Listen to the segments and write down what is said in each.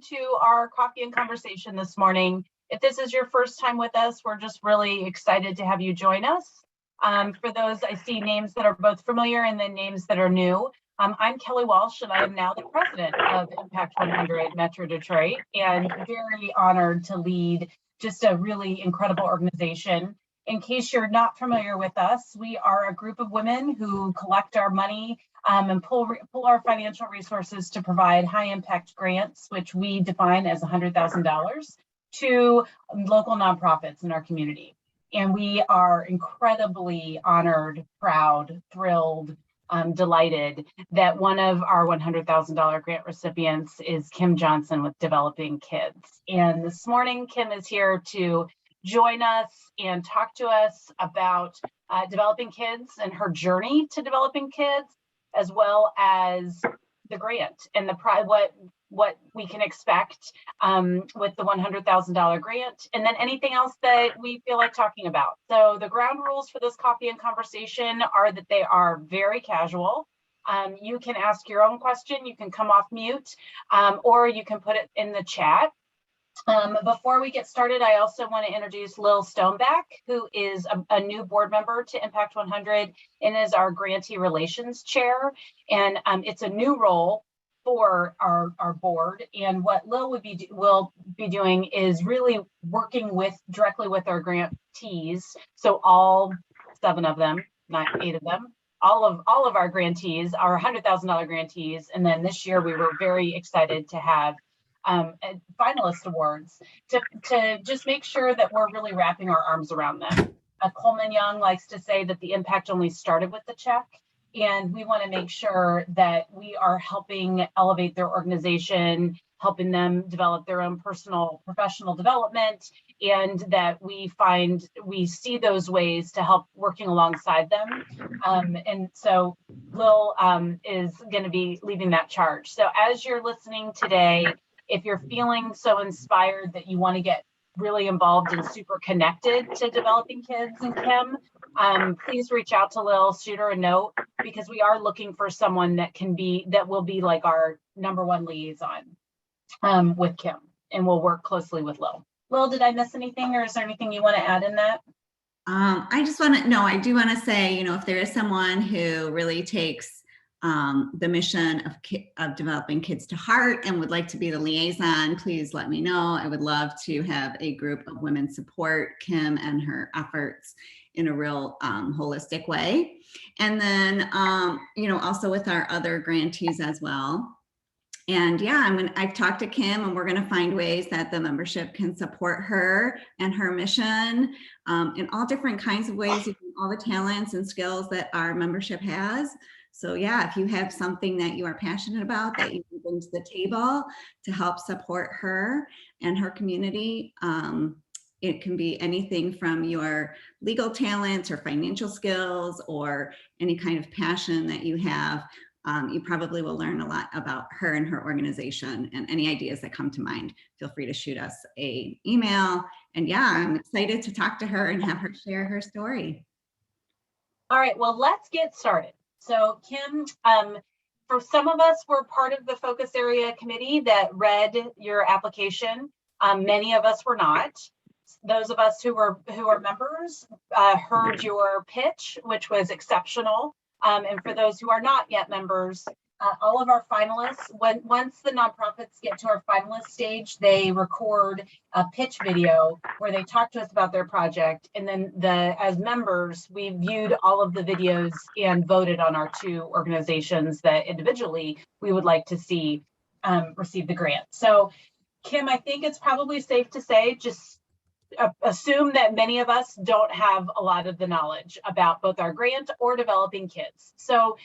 to our coffee and conversation this morning. If this is your first time with us, we're just really excited to have you join us. For those, I see names that are both familiar and then names that are new. I'm Kelly Walsh, and I am now the president of Impact 100 Metro Detroit, and very honored to lead just a really incredible organization. In case you're not familiar with us, we are a group of women who collect our money and pull our financial resources to provide high impact grants, which we define as $100,000 to local nonprofits in our community. And we are incredibly honored, proud, thrilled, delighted that one of our $100,000 grant recipients is Kim Johnson with Developing Kids. And this morning, Kim is here to join us and talk to us about Developing Kids and her journey to Developing Kids, as well as the grant and what we can expect with the $100,000 grant, and then anything else that we feel like talking about. So the ground rules for this coffee and conversation are that they are very casual. You can ask your own question, you can come off mute, or you can put it in the chat. Before we get started, I also want to introduce Lil Stoneback, who is a new board member to Impact 100 and is our grantee relations chair. And it's a new role for our board. And what Lil will be doing is really working directly with our grantees. So all 7 of them, not 8 of them, all of our grantees, our $100,000 grantees. And then this year we were very excited to have finalist awards to just make sure that we're really wrapping our arms around them. Coleman Young likes to say that the impact only started with the check, and we want to make sure that we are helping elevate their organization, helping them develop their own personal professional development, and that we see those ways to help working alongside them. And so Lil is going to be leading that charge. So as you're listening today, if you're feeling so inspired that you want to get really involved and super connected to Developing Kids and Kim, please reach out to Lil, shoot her a note, because we are looking for someone that will be like our #1 liaison with Kim, and we'll work closely with Lil. Lil, did I miss anything, or is there anything you want to add in that? I do want to say, if there is someone who really takes the mission of Developing Kids to heart and would like to be the liaison, please let me know. I would love to have a group of women support Kim and her efforts in a real holistic way. And then, also with our other grantees as well. And yeah, I've talked to Kim, and we're going to find ways that the membership can support her and her mission in all different kinds of ways, using all the talents and skills that our membership has. So yeah, if you have something that you are passionate about that you can bring to the table to help support her and her community, it can be anything from your legal talents or financial skills or any kind of passion that you have. You probably will learn a lot about her and her organization, and any ideas that come to mind, feel free to shoot us an email. And yeah, I'm excited to talk to her and have her share her story. All right, well, let's get started. So Kim, for some of us, we're part of the focus area committee that read your application. Many of us were not. Those of us who are members heard your pitch, which was exceptional. And for those who are not yet members, all of our finalists, once the nonprofits get to our finalist stage, they record a pitch video where they talk to us about their project. And then as members, we viewed all of the videos and voted on our 2 organizations that individually we would like to see receive the grant. So Kim, I think it's probably safe to say, just assume that many of us don't have a lot of the knowledge about both our grant or Developing Kids. So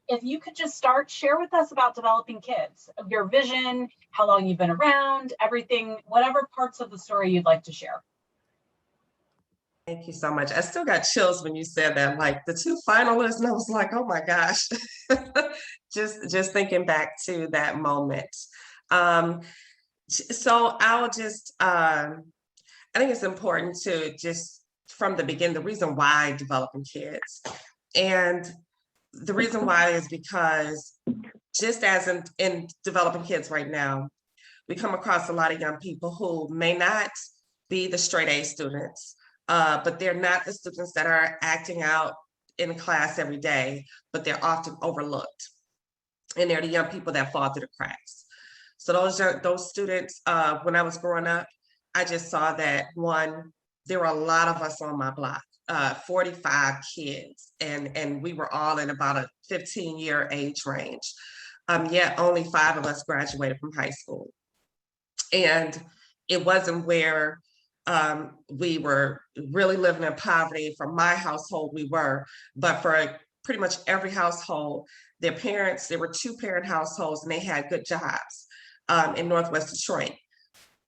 if you could just share with us about Developing Kids, your vision, how long you've been around, everything, whatever parts of the story you'd like to share. Thank you so much. I still got chills when you said that, like the 2 finalists, and I was like, oh my gosh, just thinking back to that moment. So I'll just, I think it's important to just from the beginning, the reason why Developing Kids. And the reason why is because just as in Developing Kids right now, we come across a lot of young people who may not be the straight A students, but they're not the students that are acting out in class every day, but they're often overlooked. And they're the young people that fall through the cracks. So those students, when I was growing up, I just saw that one, there were a lot of us on my block, 45 kids, and we were all in about a 15-year age range. Yet only 5 of us graduated from high school. And it wasn't where we were really living in poverty. For my household, we were, but for pretty much every household, their parents, there were 2-parent households and they had good jobs in Northwest Detroit.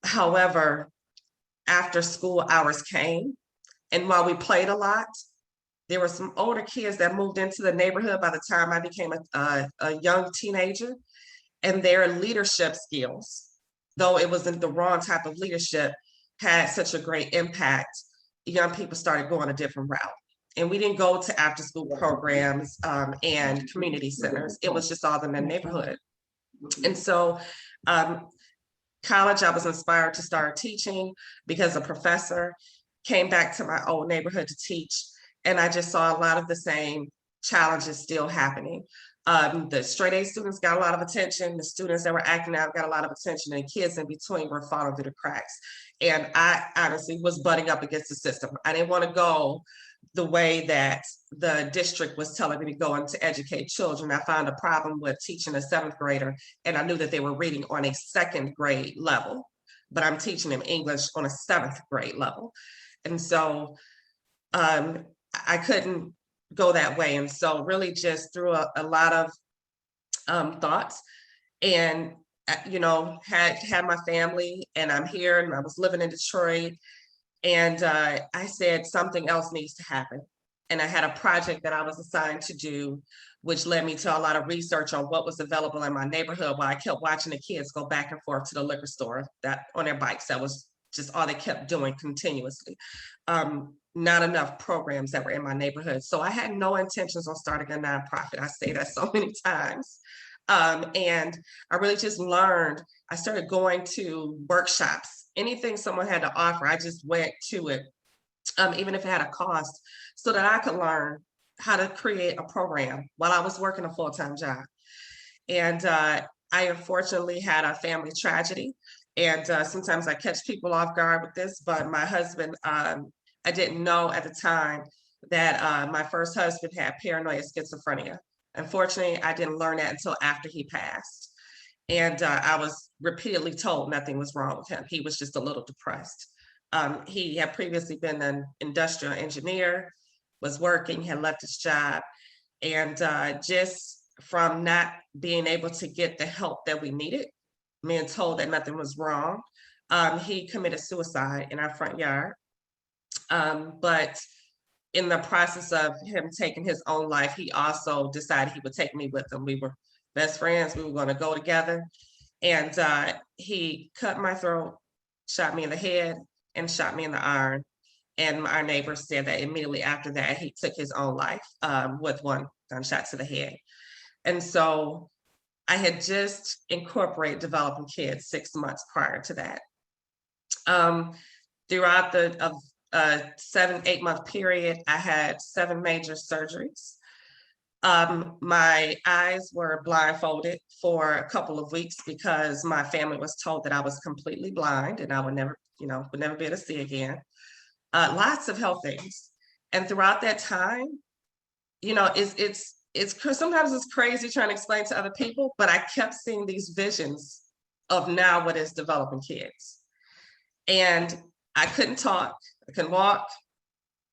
However, after school hours came, and while we played a lot, there were some older kids that moved into the neighborhood by the time I became a young teenager, and their leadership skills, though it wasn't the wrong type of leadership, had such a great impact. Young people started going a different route. And we didn't go to after school programs and community centers. It was just all in the neighborhood. And so college, I was inspired to start teaching because a professor came back to my old neighborhood to teach. And I just saw a lot of the same challenges still happening. The straight A students got a lot of attention. The students that were acting out got a lot of attention, and kids in between were falling through the cracks. And I honestly was butting up against the system. I didn't want to go the way that the district was telling me to go and to educate children. I found a problem with teaching a 7th grader, and I knew that they were reading on a 2nd grade level, but I'm teaching them English on a 7th grade level. And so I couldn't go that way. And so really just through a lot of thoughts, and had my family, and I'm here, and I was living in Detroit, and I said something else needs to happen. And I had a project that I was assigned to do, which led me to a lot of research on what was available in my neighborhood, while I kept watching the kids go back and forth to the liquor store that on their bikes. That was just all they kept doing continuously. Not enough programs that were in my neighborhood. So I had no intentions on starting a nonprofit. I say that so many times. And I really just learned, I started going to workshops. Anything someone had to offer, I just went to it, even if it had a cost, so that I could learn how to create a program while I was working a full-time job. And I unfortunately had a family tragedy. And sometimes I catch people off guard with this, but my husband, I didn't know at the time that my first husband had paranoid schizophrenia. Unfortunately, I didn't learn that until after he passed. And I was repeatedly told nothing was wrong with him. He was just a little depressed. He had previously been an industrial engineer, was working, had left his job. And just from not being able to get the help that we needed, being told that nothing was wrong, he committed suicide in our front yard. But in the process of him taking his own life, he also decided he would take me with him. We were best friends. We were going to go together. And he cut my throat, shot me in the head, and shot me in the arm. And our neighbor said that immediately after that, he took his own life with 1 gunshot to the head. And so I had just incorporated Developing K.I.D.S 6 months prior to that. Throughout the 7-8 month period, I had 7 major surgeries. My eyes were blindfolded for a couple of weeks because my family was told that I was completely blind and I would never, would never be able to see again. Lots of health things. And throughout that time, sometimes it's crazy trying to explain to other people, but I kept seeing these visions of now what is Developing K.I.D.S. And I couldn't talk, I couldn't walk,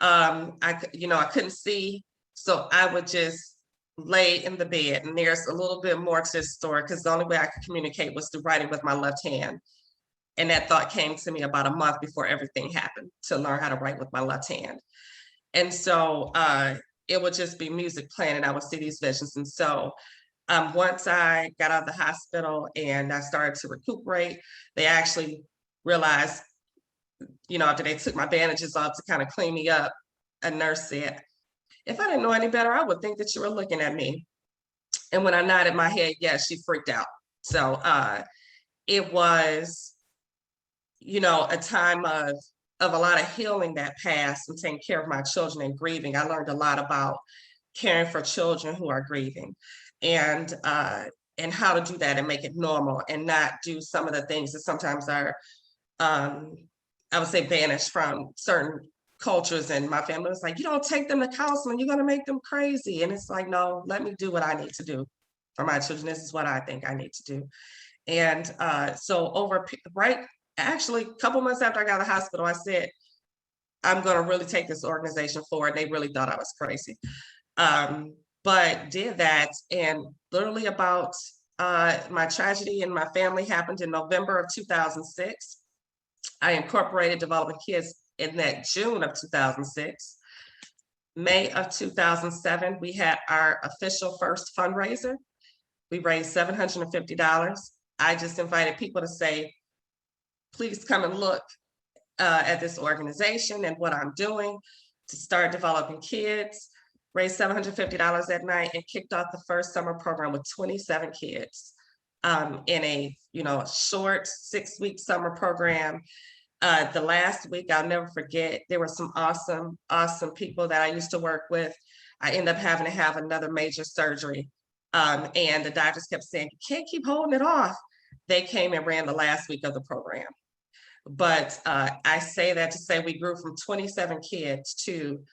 I couldn't see. So I would just lay in the bed, and there's a little bit more to this story because the only way I could communicate was through writing with my left hand. And that thought came to me about a month before everything happened, to learn how to write with my left hand. And so it would just be music playing and I would see these visions. And so once I got out of the hospital and I started to recuperate, they actually realized, after they took my bandages off to kind of clean me up, a nurse said, "If I didn't know any better, I would think that you were looking at me." And when I nodded my head, yes, she freaked out. So it was, you know, a time of a lot of healing that passed and taking care of my children and grieving. I learned a lot about caring for children who are grieving, and how to do that and make it normal and not do some of the things that sometimes are, I would say, banished from certain cultures. And my family was like, you don't take them to counseling, you're gonna make them crazy. And it's like, no, let me do what I need to do for my children. This is what I think I need to do. And so actually a couple months after I got out of the hospital, I said, I'm gonna really take this organization forward. They really thought I was crazy. But did that, and literally about my tragedy in my family happened in November of 2006. I incorporated Developing Kids in that June of 2006. May of 2007, we had our official first fundraiser. We raised $750. I just invited people to say, please come and look at this organization and what I'm doing to start Developing Kids. Raised $750 that night and kicked off the first summer program with 27 kids in a, you know, short 6-week summer program. The last week, I'll never forget, there were some awesome people that I used to work with. I ended up having to have another major surgery. And the doctors kept saying, you can't keep holding it off. They came and ran the last week of the program. But I say that to say we grew from 27 kids to,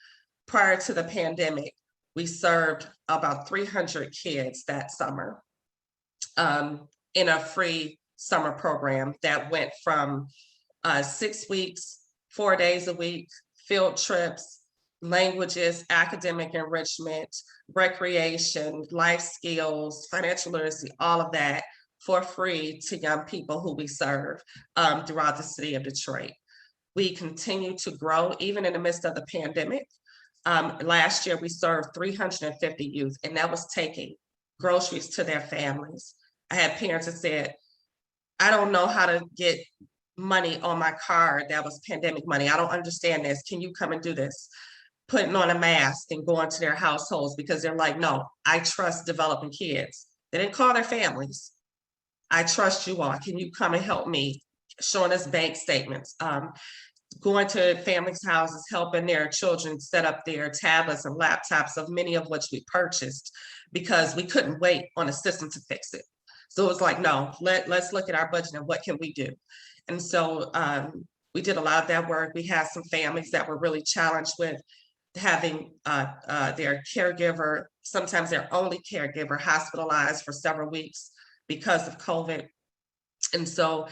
prior to the pandemic, we served about 300 kids that summer in a free summer program that went from 6 weeks, 4 days a week, field trips, languages, academic enrichment, recreation, life skills, financial literacy, all of that for free to young people who we serve throughout the city of Detroit. We continue to grow even in the midst of the pandemic. Last year, we served 350 youth, and that was taking groceries to their families. I had parents that said, I don't know how to get money on my card that was pandemic money. I don't understand this. Can you come and do this? Putting on a mask and going to their households because they're like, no, I trust Developing Kids. They didn't call their families. I trust you all. Can you come and help me? Showing us bank statements. Going to families' houses, helping their children set up their tablets and laptops, of many of which we purchased because we couldn't wait on a system to fix it. So it was like, no, let's look at our budget and what can we do? And so we did a lot of that work. We had some families that were really challenged with having their caregiver, sometimes their only caregiver, hospitalized for several weeks because of COVID. And so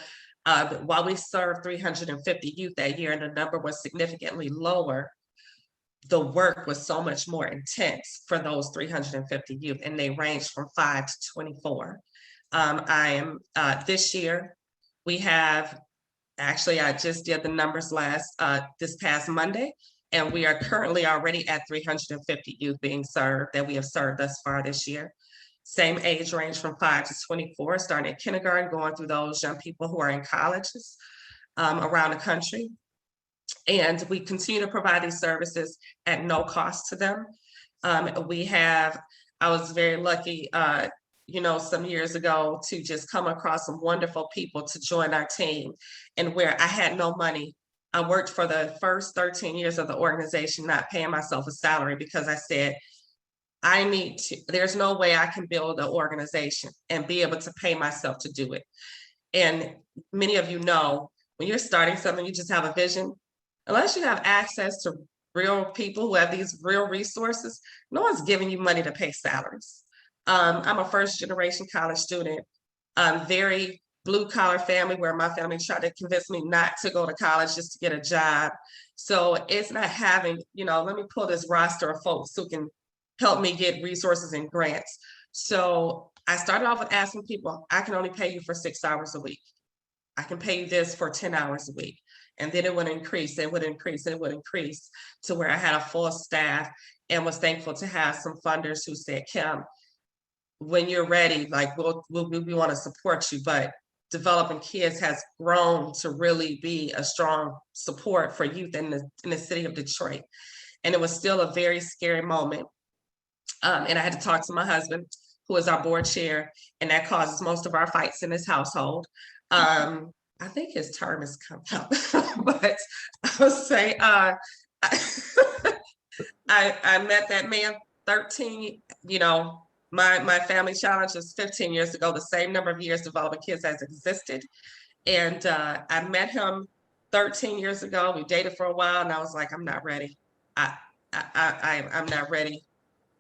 while we served 350 youth that year and the number was significantly lower, the work was so much more intense for those 350 youth, and they ranged from 5 to 24. This year, we have, actually, I just did the numbers this past Monday, and we are currently already at 350 youth being served that we have served thus far this year. Same age range from 5 to 24, starting at kindergarten, going through those young people who are in colleges around the country. And we continue to provide these services at no cost to them. I was very lucky, some years ago to just come across some wonderful people to join our team, and where I had no money. I worked for the first 13 years of the organization, not paying myself a salary because I said, there's no way I can build an organization and be able to pay myself to do it. And many of you know, when you're starting something, you just have a vision. Unless you have access to real people who have these real resources, no one's giving you money to pay salaries. I'm a first generation college student, very blue collar family where my family tried to convince me not to go to college just to get a job. So it's not having, let me pull this roster of folks who can help me get resources and grants. So I started off with asking people, I can only pay you for 6 hours a week. I can pay you this for 10 hours a week. And then it would increase, it would increase, it would increase to where I had a full staff, and was thankful to have some funders who said, Kim, when you're ready, like we want to support you. But Developing Kids has grown to really be a strong support for youth in the city of Detroit. And it was still a very scary moment. And I had to talk to my husband, who is our board chair, and that causes most of our fights in this household. I think his term is coming up, but I'll say, I met that man 13, my family challenge is 15 years ago, the same number of years Developing Kids has existed. And I met him 13 years ago. We dated for a while, and I was like, I'm not ready. I'm not ready.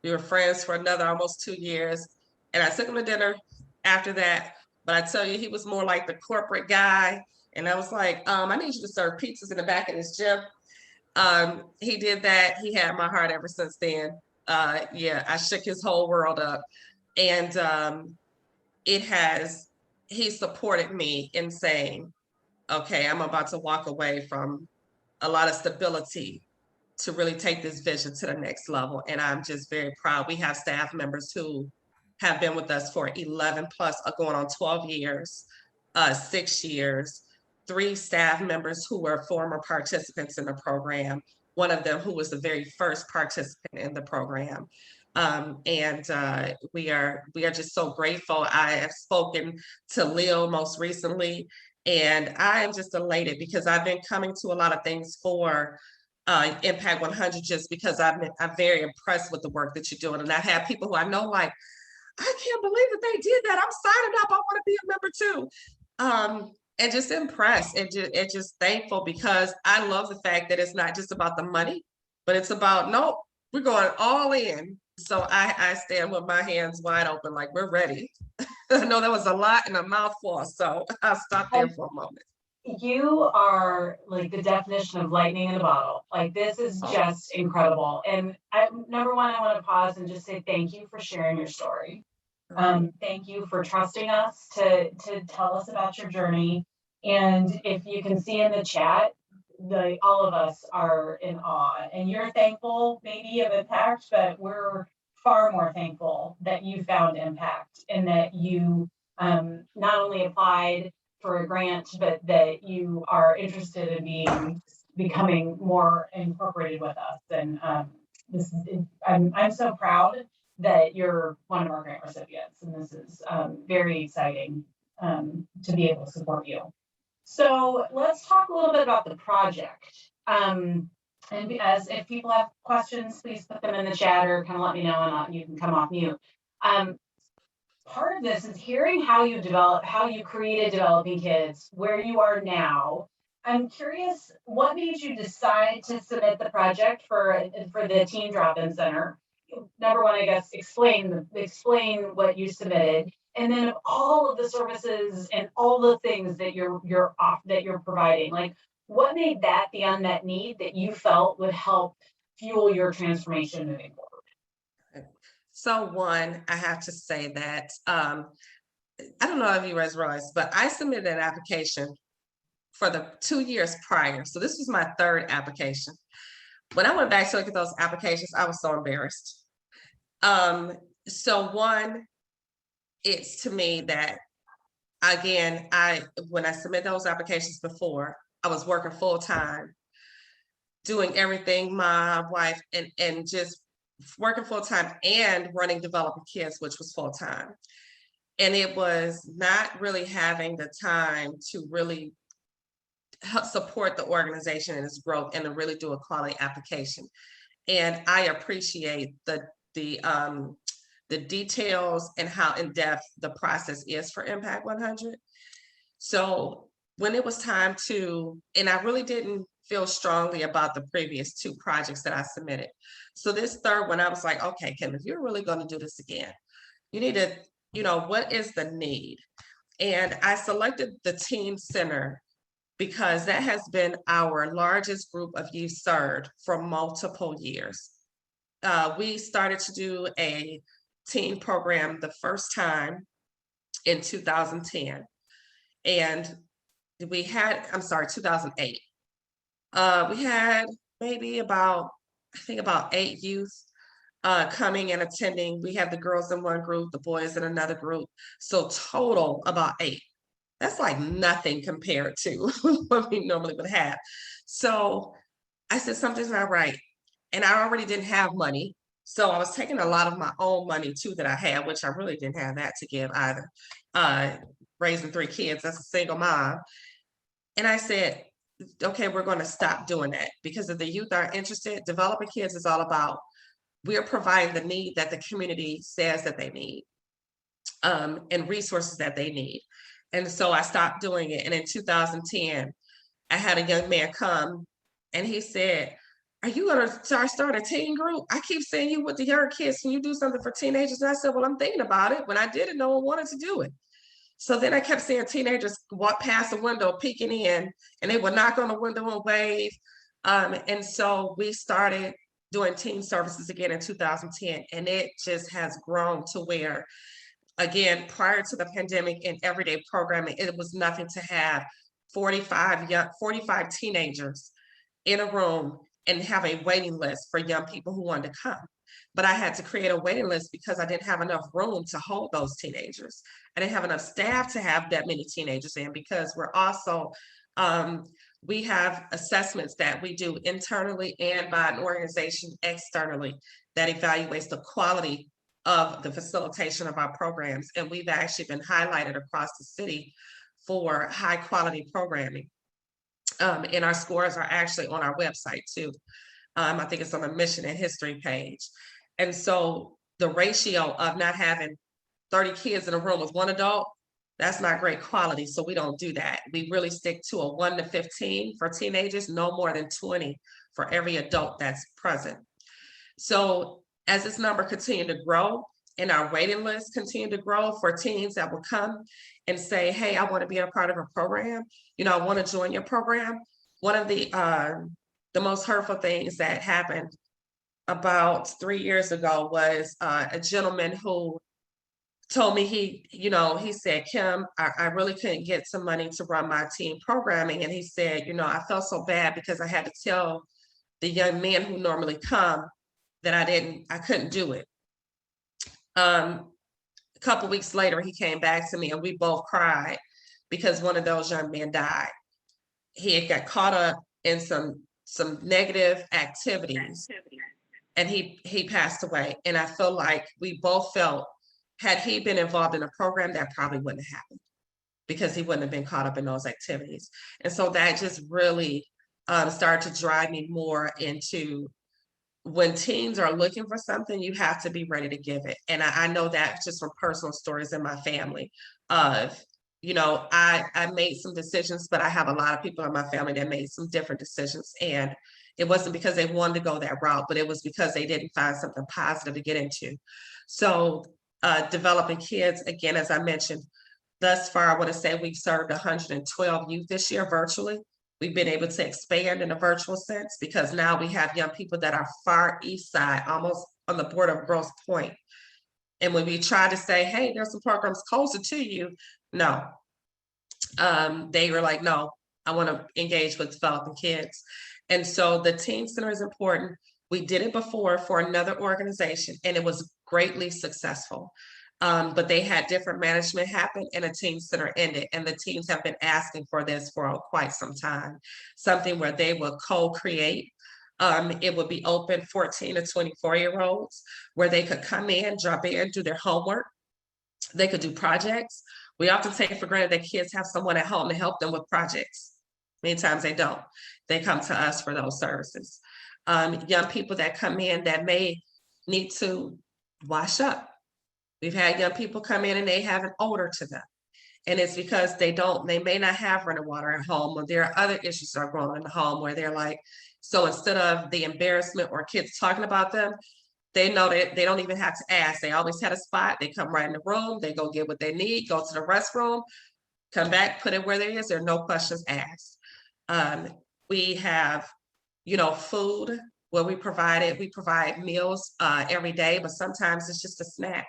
We were friends for another almost 2 years, and I took him to dinner after that. But I tell you, he was more like the corporate guy, and I was like, I need you to serve pizzas in the back of this gym. He did that. He had my heart ever since then. Yeah, I shook his whole world up, and he supported me in saying, okay, I'm about to walk away from a lot of stability to really take this vision to the next level. And I'm just very proud. We have staff members who have been with us for 11 plus, going on 12 years, 6 years, 3 staff members who were former participants in the program, one of them who was the very first participant in the program. We are just so grateful. I have spoken to Leo most recently, and I am just elated because I've been coming to a lot of things for Impact 100 just because I'm very impressed with the work that you're doing. And I have people who I know like, I can't believe that they did that. I'm signing up. I want to be a member too. And just impressed and just thankful because I love the fact that it's not just about the money, but it's about, nope, we're going all in. So I stand with my hands wide open, like we're ready. I know that was a lot and a mouthful, so I'll stop there for a moment. You are like the definition of lightning in a bottle. Like this is just incredible. And number one, I want to pause and just say thank you for sharing your story. Thank you for trusting us to tell us about your journey. And if you can see in the chat, all of us are in awe. And you're thankful maybe of impact, but we're far more thankful that you found impact and that you not only applied for a grant, but that you are interested in becoming more incorporated with us. And I'm so proud that you're one of our grant recipients, and this is very exciting to be able to support you. So let's talk a little bit about the project. And as if people have questions, please put them in the chat or kind of let me know, and you can come off mute. Part of this is hearing how you created Developing Kids, where you are now. I'm curious, what made you decide to submit the project for the Teen Drop-In Center? Number one, I guess, explain what you submitted, and then of all of the services and all the things that you're providing, like what made that the unmet need that you felt would help fuel your transformation moving forward? So one, I have to say that, I don't know if you guys realize, but I submitted an application for the 2 years prior. So this was my 3rd application. When I went back to look at those applications, I was so embarrassed. So one, it's to me that, again, when I submit those applications before, I was working full time, doing everything, my wife, and just working full time and running Developing Kids, which was full time. And it was not really having the time to really help support the organization and its growth and to really do a quality application. And I appreciate the details and how in-depth the process is for Impact 100. So when it was time to, and I really didn't feel strongly about the previous 2 projects that I submitted. So this 3rd one, I was like, okay, Kim, if you're really going to do this again, you need to, what is the need? And I selected the Teen Center because that has been our largest group of youth served for multiple years. We started to do a teen program the first time in 2010. And we had, 2008. We had maybe about 8 youth coming and attending. We have the girls in one group, the boys in another group. So total about 8. That's like nothing compared to what we normally would have. So I said, something's not right. And I already didn't have money. So I was taking a lot of my own money too that I had, which I really didn't have that to give either. raising 3 kids as a single mom. And I said, okay, we're going to stop doing that, because if the youth are interested, developing kids is all about, we're providing the need that the community says that they need, and resources that they need. And so I stopped doing it. And in 2010, I had a young man come and he said, are you going to start a teen group? I keep saying you with the younger kids. Can you do something for teenagers? And I said, well, I'm thinking about it. When I did it, no one wanted to do it. So then I kept seeing teenagers walk past the window, peeking in, and they would knock on the window and wave. And so we started doing teen services again in 2010, and it just has grown to where, again, prior to the pandemic and everyday programming, it was nothing to have 45 teenagers in a room and have a waiting list for young people who wanted to come. But I had to create a waiting list because I didn't have enough room to hold those teenagers. I didn't have enough staff to have that many teenagers in, because we're also, we have assessments that we do internally and by an organization externally that evaluates the quality of the facilitation of our programs. And we've actually been highlighted across the city for high quality programming. And our scores are actually on our website too. I think it's on the mission and history page. And so the ratio of not having 30 kids in a room with one adult, that's not great quality. So we don't do that. We really stick to a 1 to 15 for teenagers, no more than 20 for every adult that's present. So as this number continued to grow and our waiting list continued to grow for teens that will come and say, hey, I want to be a part of a program, I want to join your program. One of the most hurtful things that happened about 3 years ago was a gentleman who told me he said, Kim, I really couldn't get some money to run my teen programming. And he said, I felt so bad because I had to tell the young men who normally come that I couldn't do it. A couple weeks later, he came back to me and we both cried because one of those young men died. He had got caught up in some negative activities and he passed away. And I feel like we both felt, had he been involved in a program, that probably wouldn't have happened because he wouldn't have been caught up in those activities. And so that just really started to drive me more into, when teens are looking for something, you have to be ready to give it. And I know that just from personal stories in my family of, I made some decisions, but I have a lot of people in my family that made some different decisions. And it wasn't because they wanted to go that route, but it was because they didn't find something positive to get into. So developing kids, again, as I mentioned, thus far, I want to say we've served 112 youth this year virtually. We've been able to expand in a virtual sense because now we have young people that are far east side, almost on the border of Grosse Pointe. And when we try to say, hey, there's some programs closer to you, no. They were like, no, I want to engage with developing kids. And so the teen center is important. We did it before for another organization and it was greatly successful. But they had different management happen and a teen center ended. And the teens have been asking for this for quite some time, something where they will co-create. It would be open 14 to 24-year-olds where they could come in, drop in, do their homework. They could do projects. We often take for granted that kids have someone at home to help them with projects. Many times they don't. They come to us for those services. Young people that come in that may need to wash up. We've had young people come in and they have an odor to them. And it's because they may not have running water at home, or there are other issues that are going on in the home where they're like, so instead of the embarrassment or kids talking about them, they know that they don't even have to ask. They always had a spot. They come right in the room. They go get what they need, go to the restroom, come back, put it where there is. There are no questions asked. We have, food where we provide meals every day, but sometimes it's just a snack.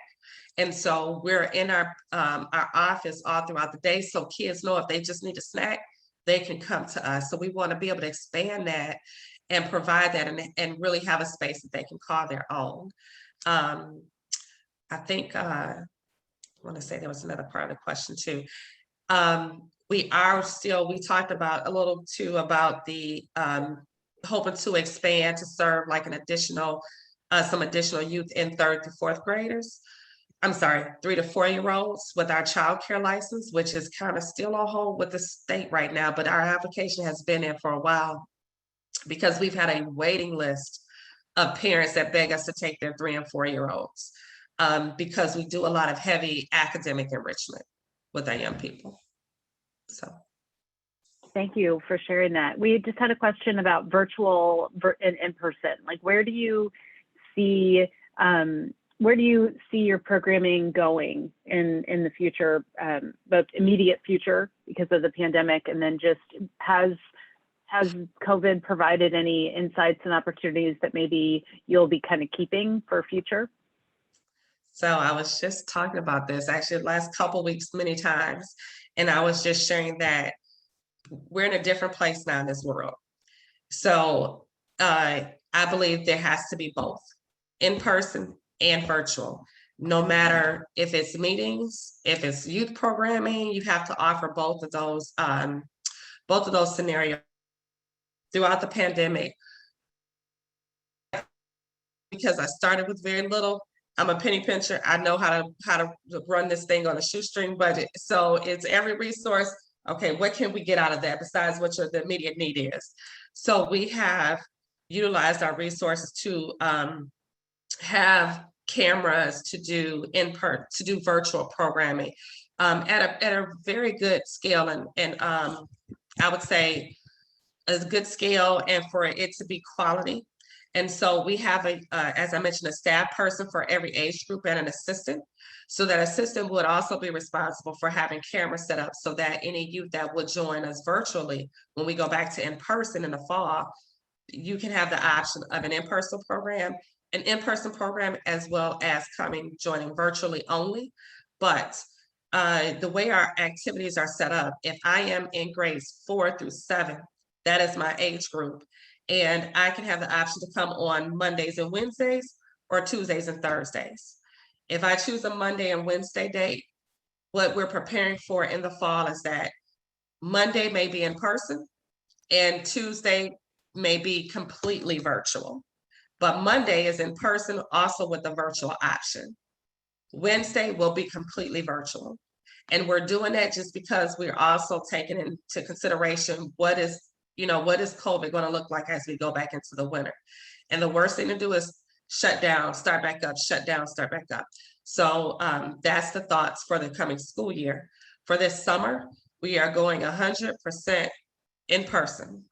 And so we're in our office all throughout the day. So kids know if they just need a snack, they can come to us. So we want to be able to expand that and provide that and really have a space that they can call their own. I think, I want to say there was another part of the question too. We talked about a little too about the hoping to expand to serve like some additional youth in 3rd to 4th graders. I'm sorry, 3 to 4 year olds with our child care license, which is kind of still on hold with the state right now, but our application has been in for a while because we've had a waiting list of parents that beg us to take their 3 and 4 year olds because we do a lot of heavy academic enrichment with our young people. So. Thank you for sharing that. We just had a question about virtual and in person. Like, where do you see your programming going in the future, both immediate future because of the pandemic, and then just has COVID provided any insights and opportunities that maybe you'll be kind of keeping for future? So I was just talking about this actually the last couple weeks many times, and I was just sharing that we're in a different place now in this world. So I believe there has to be both in person and virtual. No matter if it's meetings, if it's youth programming, you have to offer both of those scenarios throughout the pandemic. Because I started with very little, I'm a penny pincher. I know how to run this thing on a shoestring budget. So it's every resource. Okay, what can we get out of that besides what the immediate need is? So we have utilized our resources to have cameras to do virtual programming at a very good scale and I would say a good scale and for it to be quality. And so we have as I mentioned, a staff person for every age group and an assistant. So that assistant would also be responsible for having cameras set up so that any youth that would join us virtually, when we go back to in-person in the fall, you can have the option of an in-person program as well as joining virtually only. But the way our activities are set up, if I am in grades 4 through 7, that is my age group. And I can have the option to come on Mondays and Wednesdays or Tuesdays and Thursdays. If I choose a Monday and Wednesday date, what we're preparing for in the fall is that Monday may be in person and Tuesday may be completely virtual. But Monday is in person also with the virtual option. Wednesday will be completely virtual. And we're doing that just because we're also taking into consideration what is COVID going to look like as we go back into the winter. And the worst thing to do is shut down, start back up, shut down, start back up. So that's the thoughts for the coming school year. For this summer, we are going 100% in person.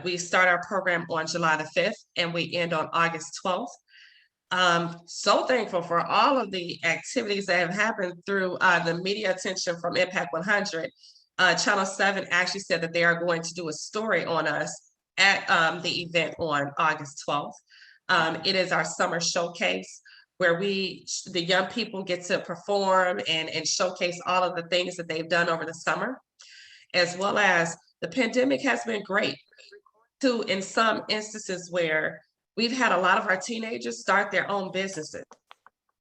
We start our program on July the 5th and we end on August 12th. So thankful for all of the activities that have happened through the media attention from Impact 100. Channel 7 actually said that they are going to do a story on us at the event on August 12th. It is our summer showcase where the young people get to perform and showcase all of the things that they've done over the summer, as well as the pandemic has been great too, in some instances where we've had a lot of our teenagers start their own businesses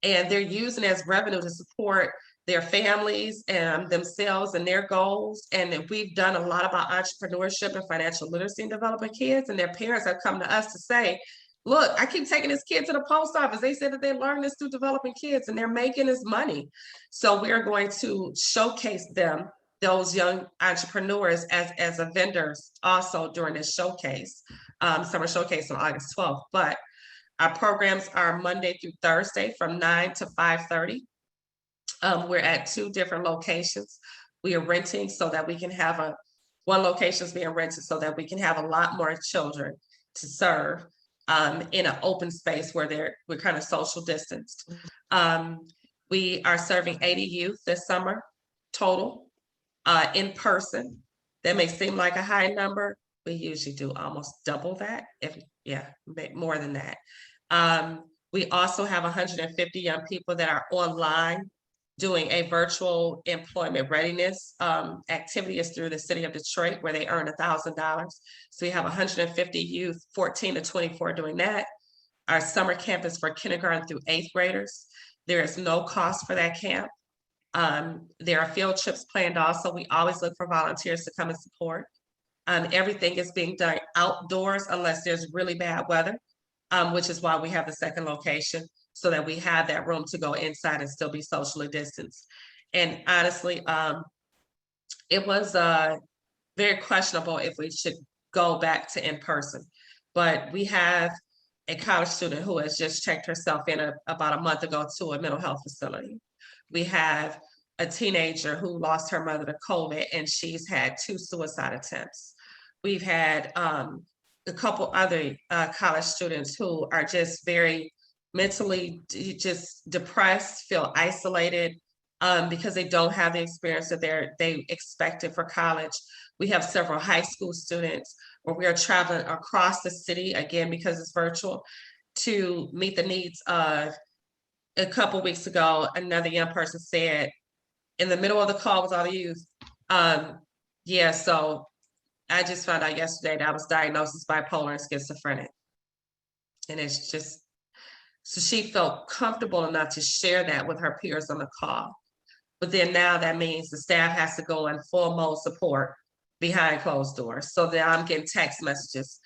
and they're using it as revenue to support their families and themselves and their goals. And we've done a lot about entrepreneurship and financial literacy in developing kids, and their parents have come to us to say, look, I keep taking this kid to the post office. They said that they learned this through developing kids and they're making this money. So we're going to showcase them, those young entrepreneurs as a vendors also during this showcase, summer showcase on August 12th. But our programs are Monday through Thursday from 9 to 5:30. We're at 2 different locations. We are renting so that we can have one location is being rented so that we can have a lot more children to serve in an open space where we're kind of social distanced. We are serving 80 youth this summer total in person. That may seem like a high number. We usually do almost double that, more than that. We also have 150 young people that are online doing a virtual employment readiness activity is through the city of Detroit, where they earn $1,000. So we have 150 youth, 14 to 24 doing that. Our summer camp is for kindergarten through 8th graders. There is no cost for that camp. There are field trips planned also. We always look for volunteers to come and support. Everything is being done outdoors unless there's really bad weather, which is why we have the second location. so that we have that room to go inside and still be socially distanced. And honestly, it was very questionable if we should go back to in person. But we have a college student who has just checked herself in about a month ago to a mental health facility. We have a teenager who lost her mother to COVID, and she's had 2 suicide attempts. We've had a couple other college students who are just very mentally just depressed, feel isolated, because they don't have the experience that they expected for college. We have several high school students where we are traveling across the city, again, because it's virtual, to meet the needs of. A couple weeks ago, another young person said, in the middle of the call with all the youth, yeah, so I just found out yesterday that I was diagnosed as bipolar and schizophrenic. And it's just, so she felt comfortable enough to share that with her peers on the call. But then now that means the staff has to go in full mode support behind closed doors. So then I'm getting text messages.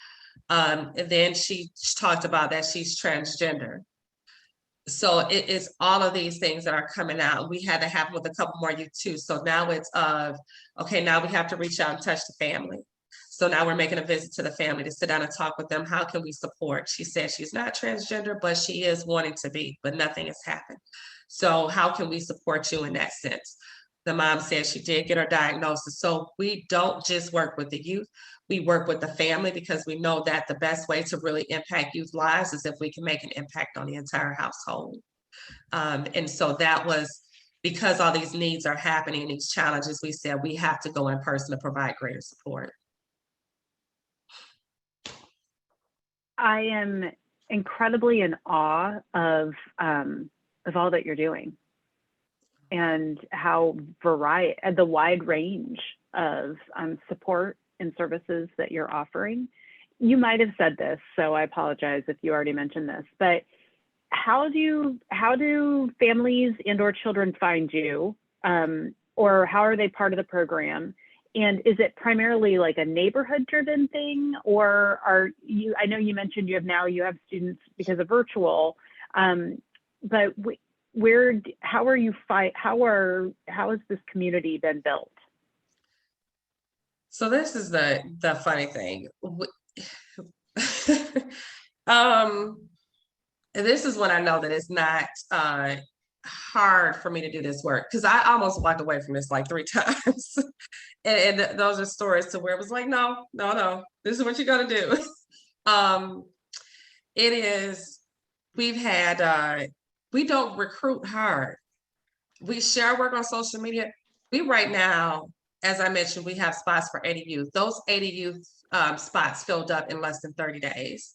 And then she talked about that she's transgender. So it is all of these things that are coming out. We had to happen with a couple more youth too. So now it's okay, now we have to reach out and touch the family. So now we're making a visit to the family to sit down and talk with them. How can we support? She said she's not transgender, but she is wanting to be, but nothing has happened. So how can we support you in that sense? The mom said she did get her diagnosis. So we don't just work with the youth, we work with the family, because we know that the best way to really impact youth lives is if we can make an impact on the entire household. And so that was because all these needs are happening and these challenges, we said we have to go in person to provide greater support. I am incredibly in awe of all that you're doing and how the wide range of support and services that you're offering. You might have said this, so I apologize if you already mentioned this, but how do families and or children find you, or how are they part of the program? And is it primarily like a neighborhood driven thing, or are you, I know you mentioned you have students because of virtual, but how has this community been built? So this is the funny thing. This is when I know that it's not hard for me to do this work, because I almost walked away from this like 3 times. and those are stories to where it was like, no, this is what you're gonna do. It is, we've had, we don't recruit hard. We share work on social media. We right now, as I mentioned, we have spots for 80 youth. Those 80 youth spots filled up in less than 30 days.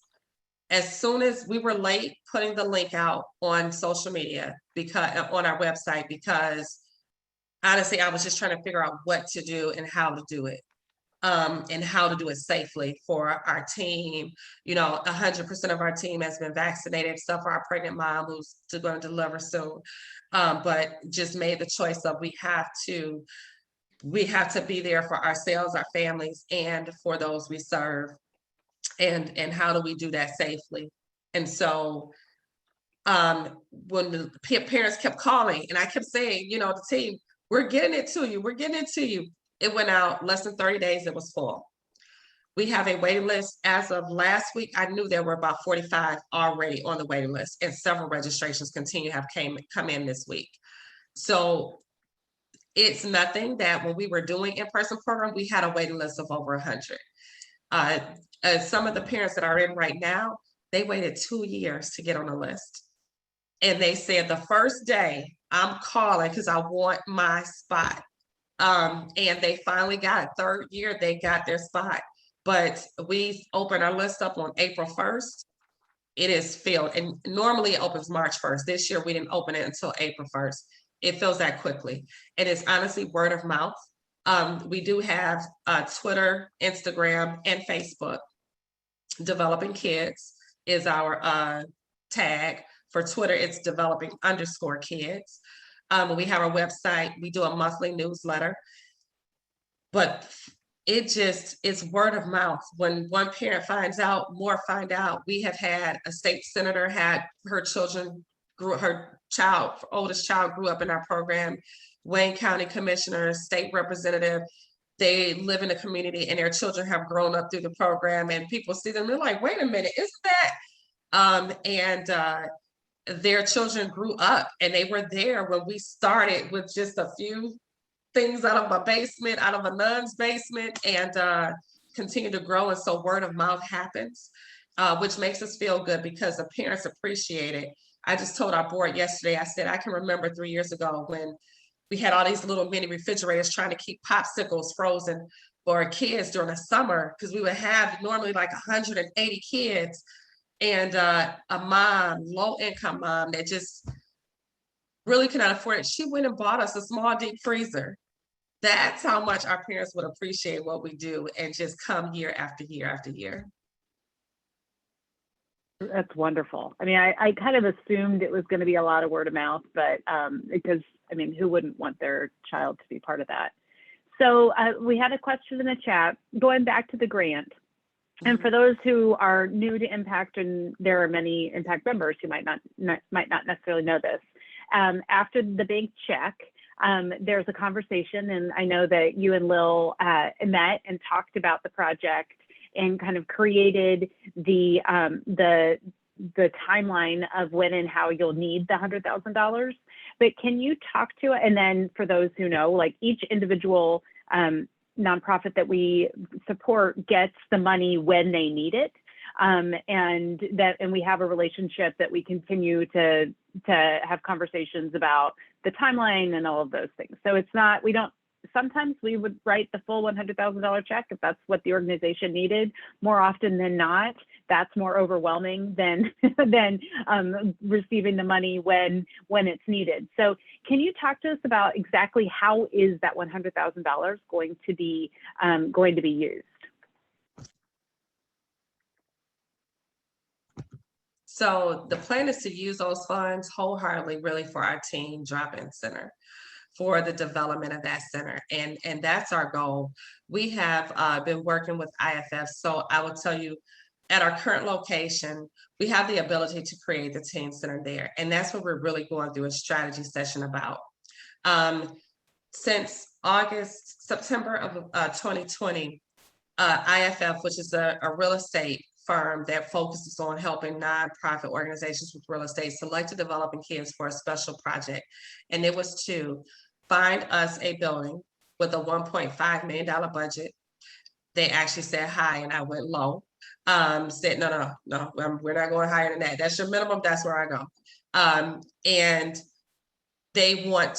As soon as we were late putting the link out on social media, because on our website, because honestly, I was just trying to figure out what to do and how to do it. And how to do it safely for our team. 100% of our team has been vaccinated, except for our pregnant mom who's going to deliver soon. But just made the choice of we have to be there for ourselves, our families, and for those we serve. And how do we do that safely? And so when the parents kept calling and I kept saying, the team, we're getting it to you. It went out less than 30 days, it was full. We have a waiting list. As of last week, I knew there were about 45 already on the waiting list, and several registrations continue to have come in this week. So it's nothing that when we were doing in-person program, we had a waiting list of over 100. Some of the parents that are in right now, they waited 2 years to get on the list. And they said the first day I'm calling because I want my spot. And they finally got it. 3rd year, they got their spot. But we opened our list up on April 1st. It is filled. And normally it opens March 1st. This year, we didn't open it until April 1st. It fills that quickly. And it's honestly word of mouth. We do have Twitter, Instagram, and Facebook. Developing Kids is our tag. For Twitter, it's developing_kids. We have our website. We do a monthly newsletter. But it's word of mouth. When one parent finds out, more find out. We have had a state senator had her children her oldest child grew up in our program. Wayne County Commissioner, state representative, they live in the community and their children have grown up through the program, and people see them, they're like, wait a minute, isn't that? Their children grew up and they were there when we started with just a few things out of a basement, out of a nun's basement, and continue to grow. And so word of mouth happens, which makes us feel good because the parents appreciate it. I just told our board yesterday, I said, I can remember 3 years ago when we had all these little mini refrigerators trying to keep popsicles frozen for kids during the summer, because we would have normally like 180 kids, and a mom, low income mom that just really could not afford it. She went and bought us a small deep freezer. That's how much our parents would appreciate what we do and just come year after year after year. That's wonderful. I mean, I kind of assumed it was going to be a lot of word of mouth, but because, I mean, who wouldn't want their child to be part of that? So we had a question in the chat, going back to the grant. And for those who are new to Impact, and there are many Impact members who might not necessarily know this, after the bank check, there's a conversation, and I know that you and Lil met and talked about the project and kind of created the timeline of when and how you'll need the $100,000. But can you talk to, and then for those who know, like each individual nonprofit that we support gets the money when they need it, and we have a relationship that we continue to have conversations about the timeline and all of those things. So it's not, we don't, sometimes we would write the full $100,000 check if that's what the organization needed. More often than not, that's more overwhelming than receiving the money when it's needed. So can you talk to us about exactly how is that $100,000 going to be used? So the plan is to use those funds wholeheartedly really for our teen drop-in center, for the development of that center. And that's our goal. We have been working with IFF. So I will tell you, at our current location, we have the ability to create the teen center there. And that's what we're really going through a strategy session about. Since September of 2020, IFF, which is a real estate firm that focuses on helping nonprofit organizations with real estate, selected Developing Kids for a special project. And it was to find us a building with a $1.5 million budget. They actually said hi and I went low. Said, no, we're not going higher than that. That's your minimum, that's where I go. And they would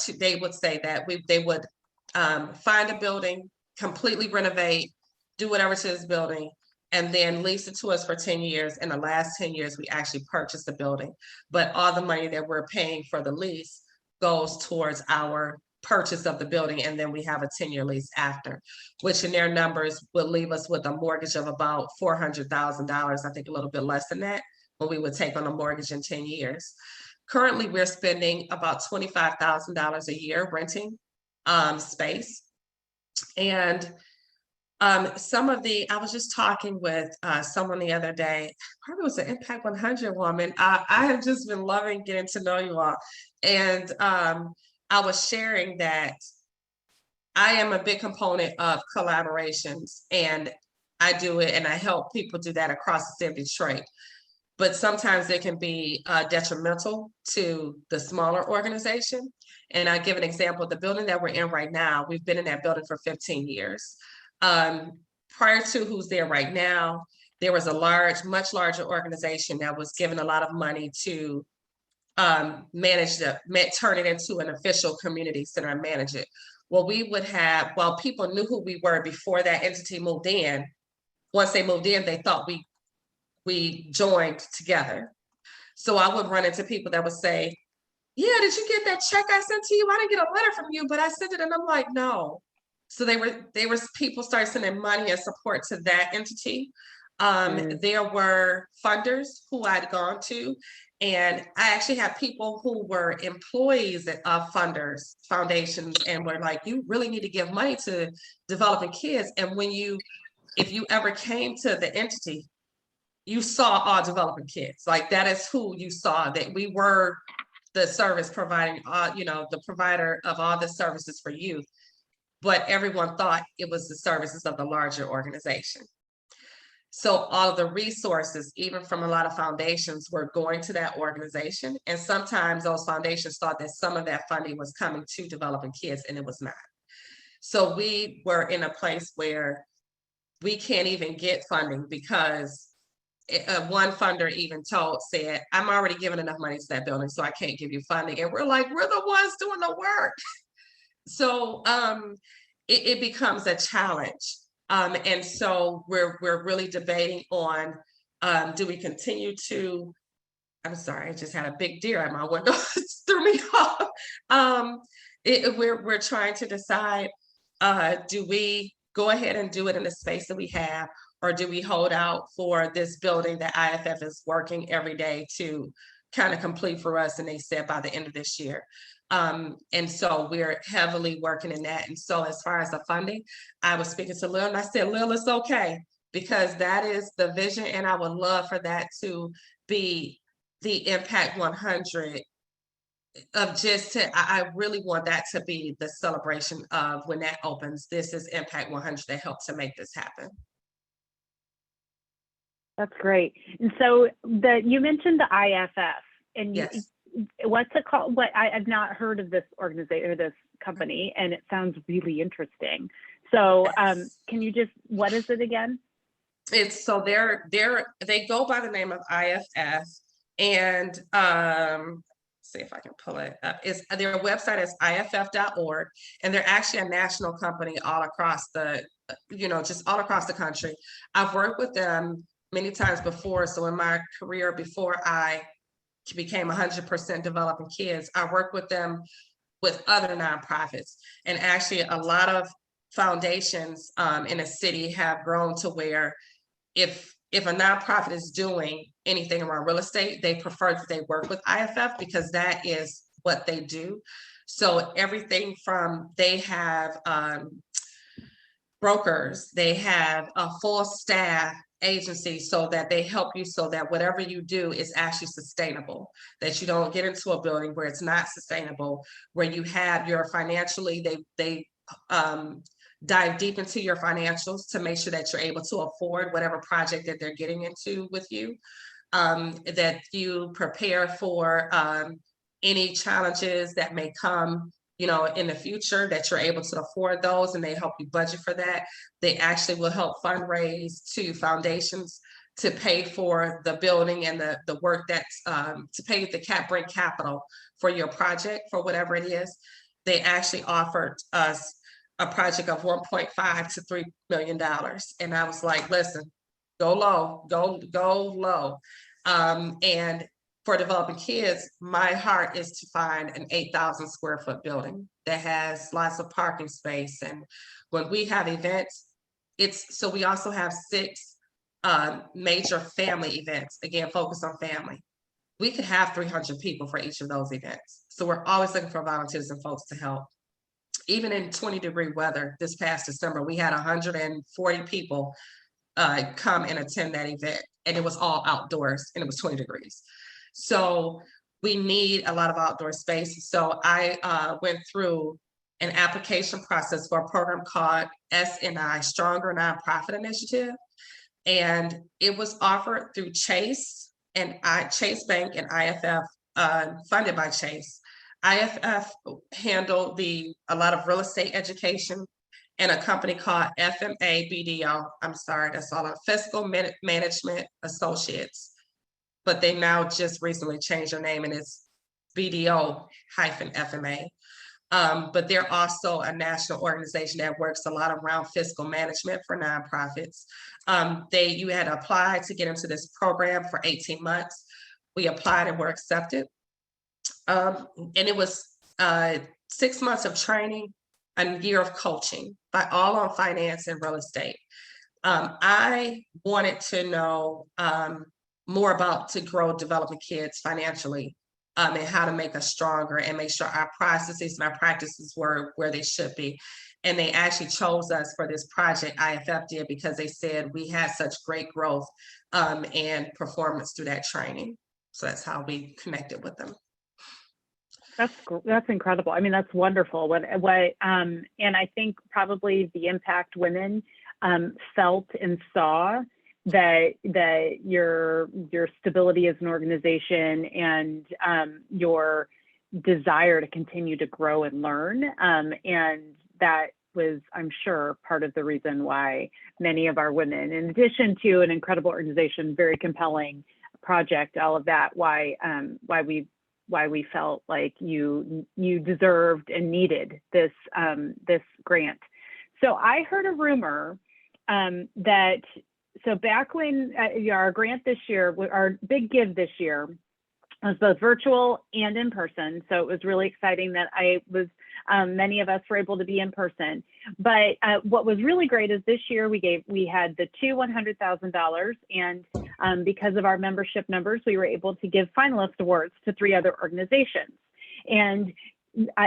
say that they would find a building, completely renovate, do whatever to this building, and then lease it to us for 10 years. In the last 10 years, we actually purchased the building. But all the money that we're paying for the lease goes towards our purchase of the building. And then we have a 10-year lease after, which in their numbers will leave us with a mortgage of about $400,000, I think a little bit less than that, when we would take on a mortgage in 10 years. Currently, we're spending about $25,000 a year renting space. And I was just talking with someone the other day, probably was an Impact 100 woman. I have just been loving getting to know you all. And I was sharing that I am a big component of collaborations, and I do it and I help people do that across the state of Detroit. But sometimes it can be detrimental to the smaller organization. And I give an example, the building that we're in right now, we've been in that building for 15 years. Prior to who's there right now, there was a much larger organization that was given a lot of money to turn it into an official community center and manage it. Well, people knew who we were before that entity moved in. Once they moved in, they thought we joined together. So I would run into people that would say, yeah, did you get that check I sent to you? I didn't get a letter from you, but I sent it. And I'm like, no. So people started sending money and support to that entity. There were funders who I'd gone to, and I actually had people who were employees of funders, foundations, and were like, you really need to give money to Developing Kids. And if you ever came to the entity, you saw all Developing Kids. Like, that is who you saw, that we were the service providing, the provider of all the services for youth, but everyone thought it was the services of the larger organization. So all of the resources, even from a lot of foundations, were going to that organization. And sometimes those foundations thought that some of that funding was coming to developing kids, and it was not. So we were in a place where we can't even get funding because one funder even said, I'm already giving enough money to that building, so I can't give you funding. And we're like, we're the ones doing the work. So it becomes a challenge. And so we're really debating on, do we continue to, I'm sorry, I just had a big deer at my window, threw me off. We're trying to decide, do we go ahead and do it in the space that we have, or do we hold out for this building that IFF is working every day to kind of complete for us? And they said by the end of this year. And so we're heavily working in that. And so as far as the funding, I was speaking to Lil and I said, Lil, it's okay, because that is the vision. And I would love for that to be the Impact 100 of I really want that to be the celebration of when that opens. This is Impact 100 that helped to make this happen. That's great. And so you mentioned the IFF, and yes. What's it called? I've not heard of this organization or this company, and it sounds really interesting. So can you what is it again? It's so they go by the name of IFF, and see if I can pull it up. Their website is iff.org, and they're actually a national company all across the, just all across the country. I've worked with them many times before. So in my career, before I became 100% developing kids, I worked with them with other nonprofits. And actually a lot of foundations in a city have grown to where if a nonprofit is doing anything around real estate, they prefer that they work with IFF because that is what they do. So everything from, they have brokers, they have a full staff agency so that they help you so that whatever you do is actually sustainable, that you don't get into a building where it's not sustainable, where you have your financially, they dive deep into your financials to make sure that you're able to afford whatever project that they're getting into with you, that you prepare for any challenges that may come in the future, that you're able to afford those, and they help you budget for that. They actually will help fundraise to foundations to pay for the building and the work that's to pay bring capital for your project, for whatever it is. They actually offered us a project of $1.5 to $3 million. And I was like, listen, go low, go low. And for developing kids, my heart is to find an 8,000 square foot building that has lots of parking space. And when we have events, so we also have 6 major family events, again, focused on family. We could have 300 people for each of those events. So we're always looking for volunteers and folks to help. Even in 20-degree weather, this past December, we had 140 people come and attend that event, and it was all outdoors, and it was 20 degrees. So we need a lot of outdoor space. So I went through an application process for a program called SNI, Stronger Nonprofit Initiative. And it was offered through Chase Bank and IFF, funded by Chase. IFF handled a lot of real estate education, and a company called FMA BDO. I'm sorry, that's all Fiscal Management Associates. But they now just recently changed their name, and it's BDO-FMA. But they're also a national organization that works a lot around fiscal management for nonprofits. You had applied to get into this program for 18 months. We applied and were accepted. And it was 6 months of training, a year of coaching, all on finance and real estate. I wanted to know more about to grow developing kids financially, and how to make us stronger and make sure our processes and our practices were where they should be. And they actually chose us for this project, IFF did, because they said we had such great growth and performance through that training. So that's how we connected with them. That's incredible. I mean, that's wonderful. And I think probably the impact women felt and saw that your stability as an organization and your desire to continue to grow and learn, and that was, I'm sure, part of the reason why many of our women, in addition to an incredible organization, very compelling project, all of that, why we felt like you deserved and needed this grant. So I heard a rumor that, so back when our grant this year, our big give this year was both virtual and in person. So it was really exciting that many of us were able to be in person. But what was really great is this year we had the two $100,000, and because of our membership numbers, we were able to give finalist awards to 3 other organizations. And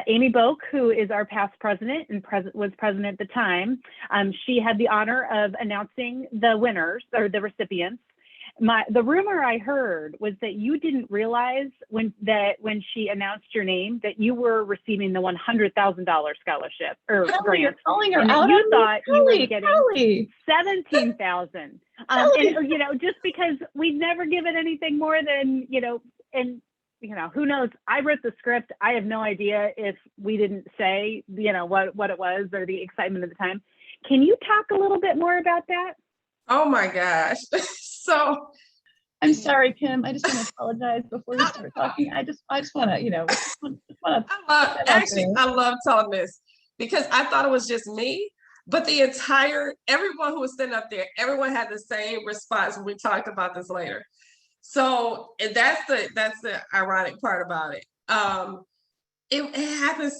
Amy Boak, who is our past president and was president at the time, she had the honor of announcing the winners or the recipients. The rumor I heard was that you didn't realize when she announced your name that you were receiving the $100,000 scholarship or grant. You're calling her and out. You thought you were getting Kelly. $17,000. And just because we've never given anything more than and who knows? I wrote the script. I have no idea if we didn't say what it was or the excitement at the time. Can you talk a little bit more about that? Oh my gosh. So I'm sorry, Kim. I just want to apologize before we start talking. I just want to, I love telling this because I thought it was just me, but everyone who was sitting up there, everyone had the same response when we talked about this later. So that's the ironic part about it. It happened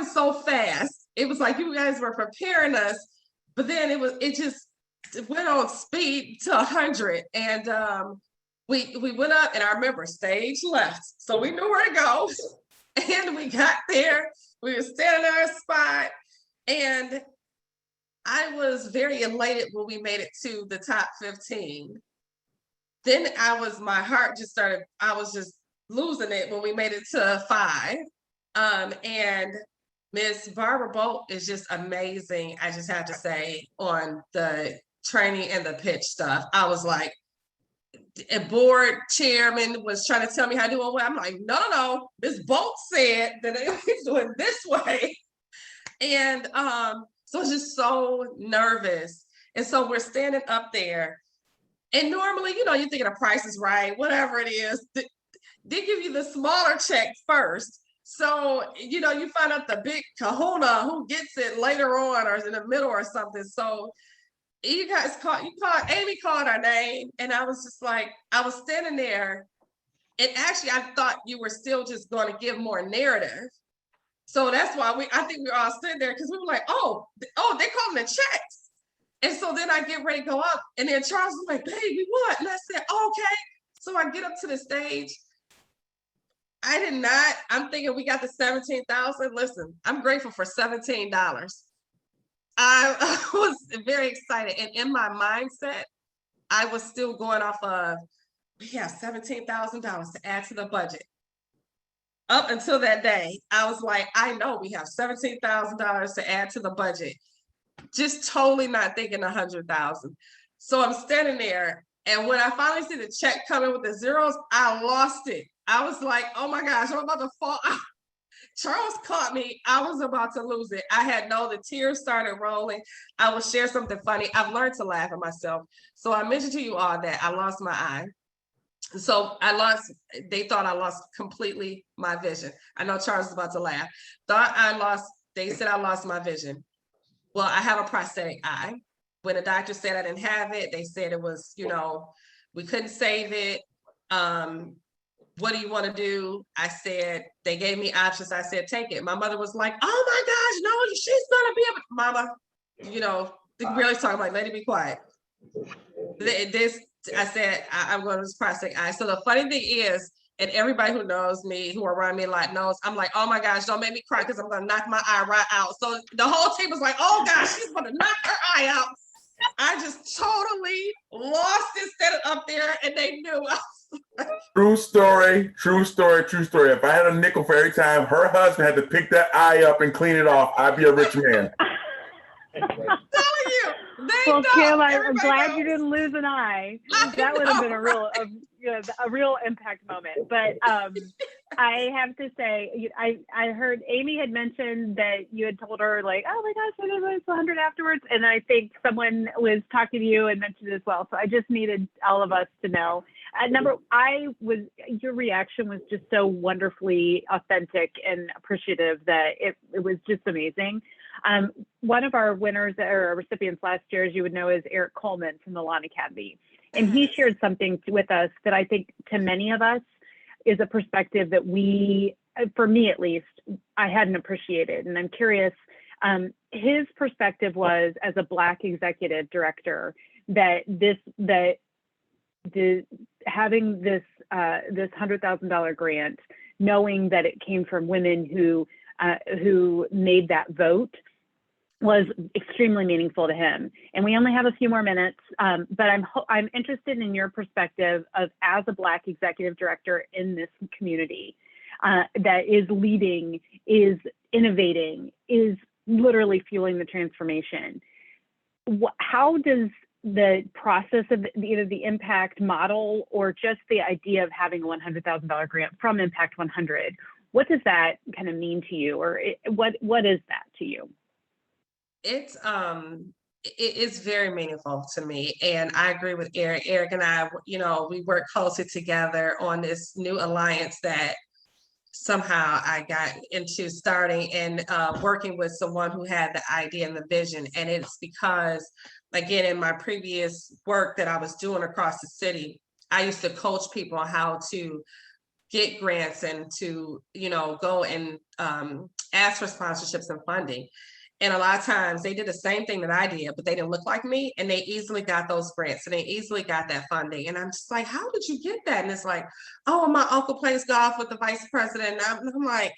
so fast. It was like you guys were preparing us, but then it just went on speed to 100, and we went up, and I remember stage left, so we knew where to go, and we got there. We were standing in our spot, and I was very elated when we made it to the top 15. Then my heart just started. I was just losing it when we made it to 5, and Miss Barbara Bolt is just amazing. I just have to say, on the training and the pitch stuff, I was like, a board chairman was trying to tell me how to do it. I'm like, no. Miss Bolt said that it's doing this way. And so I was just so nervous. And so we're standing up there. And normally, you're thinking the Price is Right, whatever it is, they give you the smaller check first. So, you find out the big kahuna who gets it later on or in the middle or something. So Amy called our name, and I was just like, I was standing there, and actually I thought you were still just going to give more narrative. So that's why I think we were all sitting there, because we were like, oh, they're calling the checks. And so then I get ready to go up, and then Charles was like, baby, what? And I said, oh, okay. So I get up to the stage. I'm thinking we got the 17,000. Listen, I'm grateful for $17. I was very excited. And in my mindset, I was still going off of, we have $17,000 to add to the budget. Up until that day, I was like, I know we have $17,000 to add to the budget. Just totally not thinking 100,000. So I'm standing there, and when I finally see the check coming with the zeros, I lost it. I was like, oh my gosh, I'm about to fall out. Charles caught me. I was about to lose it. The tears started rolling. I will share something funny. I've learned to laugh at myself. So I mentioned to you all that I lost my eye. So they thought I lost completely my vision. I know Charles is about to laugh. They said I lost my vision. Well, I have a prosthetic eye. When the doctor said I didn't have it, they said it was, we couldn't save it. What do you want to do? I said, they gave me options. I said, take it. My mother was like, oh my gosh, no, she's going to be able to. Mama, they really talking like, let it be quiet. I said, I'm going to this prosthetic eye. So the funny thing is, and everybody who knows me, who are around me a lot knows, I'm like, oh my gosh, don't make me cry because I'm going to knock my eye right out. So the whole team was like, oh gosh, she's going to knock her eye out. I just totally lost it, standing up there, and they knew. I was True story, true story, true story. If I had a nickel for every time her husband had to pick that eye up and clean it off, I'd be a rich man. Telling you, they Well, know. Kim, I'm Everybody glad knows. you didn't lose an eye. I That would have been know. a real impact moment. But I have to say, I heard Amy had mentioned that you had told her like, oh my gosh, I did this 100 afterwards, and I think someone was talking to you and mentioned it as well. So I just needed all of us to know. Your reaction was just so wonderfully authentic and appreciative that it was just amazing. One of our winners or recipients last year, as you would know, is Eric Coleman from the Lawn Academy. And he shared something with us that I think to many of us is a perspective that for me at least, I hadn't appreciated. And I'm curious, his perspective was as a Black executive director that having this $100,000 grant, knowing that it came from women who made that vote, was extremely meaningful to him. And we only have a few more minutes, but I'm interested in your perspective of as a Black executive director in this community that is leading, is innovating, is literally fueling the transformation. How does the process of either the impact model or just the idea of having a $100,000 grant from Impact 100, what does that kind of mean to you, or what is that to you? It is very meaningful to me, and I agree with Eric. Eric and I, we work closely together on this new alliance that somehow I got into starting and working with someone who had the idea and the vision. And it's because, again, in my previous work that I was doing across the city, I used to coach people on how to get grants and to, go and ask for sponsorships and funding. And a lot of times they did the same thing that I did, but they didn't look like me, and they easily got those grants and they easily got that funding. And I'm just like, how did you get that? And it's like, oh, my uncle plays golf with the vice president. And I'm like,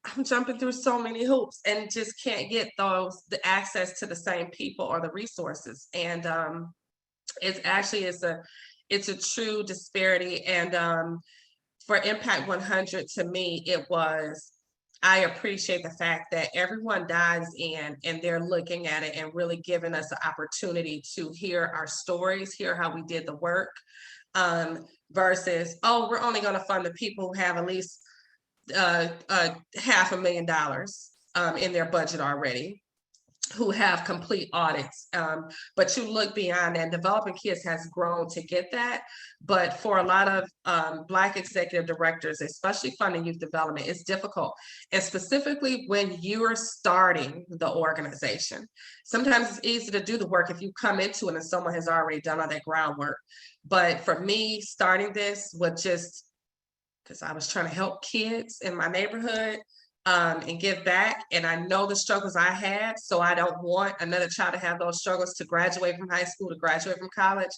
I'm jumping through so many hoops and just can't get the access to the same people or the resources. And it's a true disparity. And for Impact 100, to me, I appreciate the fact that everyone dives in and they're looking at it and really giving us the opportunity to hear our stories, hear how we did the work, versus, oh, we're only going to fund the people who have at least $500,000 in their budget already, who have complete audits. But you look beyond that. Developing Kids has grown to get that. But for a lot of Black executive directors, especially funding youth development, it's difficult. And specifically when you're starting the organization, sometimes it's easy to do the work if you come into it and someone has already done all that groundwork. But for me, starting this was just because I was trying to help kids in my neighborhood and give back. And I know the struggles I had, so I don't want another child to have those struggles to graduate from high school, to graduate from college.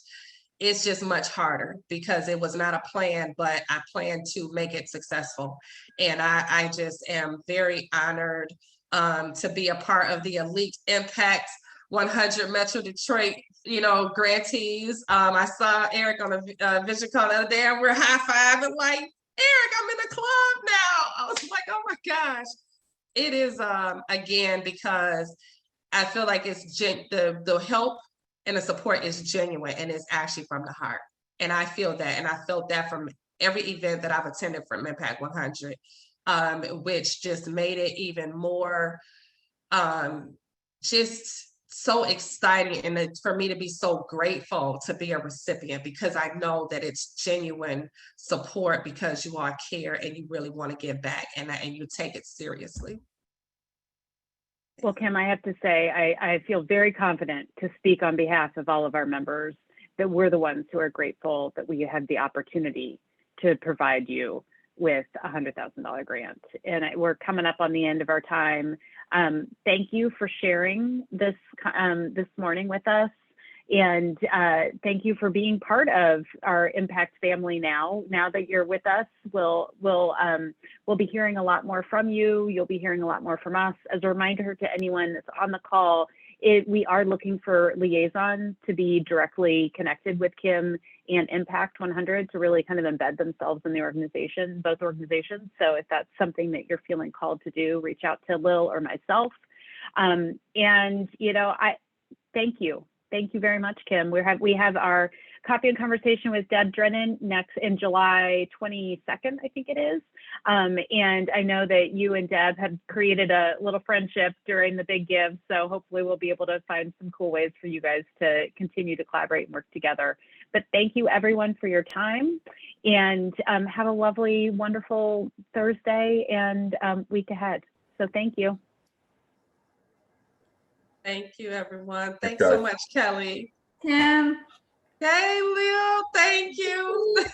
It's just much harder because it was not a plan, but I planned to make it successful. And I just am very honored to be a part of the Elite Impact 100 Metro Detroit, grantees. I saw Eric on a vision call the other day, and we're high-fiving like, Eric, I'm in the club now. I was like, oh my gosh. It is, again, because I feel like it's the help and the support is genuine and it's actually from the heart. And I feel that, and I felt that from every event that I've attended from Impact 100, which just made it even more just so exciting, and for me to be so grateful to be a recipient, because I know that it's genuine support because you all care and you really want to give back, and you take it seriously. Well, Kim, I have to say, I feel very confident to speak on behalf of all of our members that we're the ones who are grateful that we had the opportunity to provide you with a $100,000 grant. And we're coming up on the end of our time. Thank you for sharing this morning with us. And thank you for being part of our Impact family now. Now that you're with us, we'll be hearing a lot more from you. You'll be hearing a lot more from us. As a reminder to anyone that's on the call, we are looking for liaisons to be directly connected with Kim and Impact 100 to really kind of embed themselves in the organization, both organizations. So if that's something that you're feeling called to do, reach out to Lil or myself. And, you know, thank you. Thank you very much, Kim. We have our coffee and conversation with Deb Drennan next in July 22nd, I think it is. And I know that you and Deb have created a little friendship during the Big Give. So hopefully we'll be able to find some cool ways for you guys to continue to collaborate and work together. But thank you everyone for your time, and have a lovely, wonderful Thursday and week ahead. So thank you. Thank you, everyone. Thanks guys. so much, Kelly. Kim, Hey, Leo, thank you.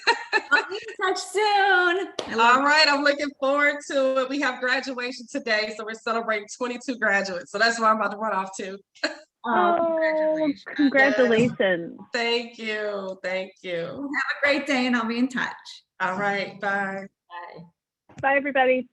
I'll be in touch soon. All right, I'm looking forward to it. We have graduation today, so we're celebrating 22 graduates. So that's why I'm about to run off to. Oh, Congratulations. Thank you. Thank you. Have a great day, and I'll be in touch. All right, bye. Bye. Bye, everybody.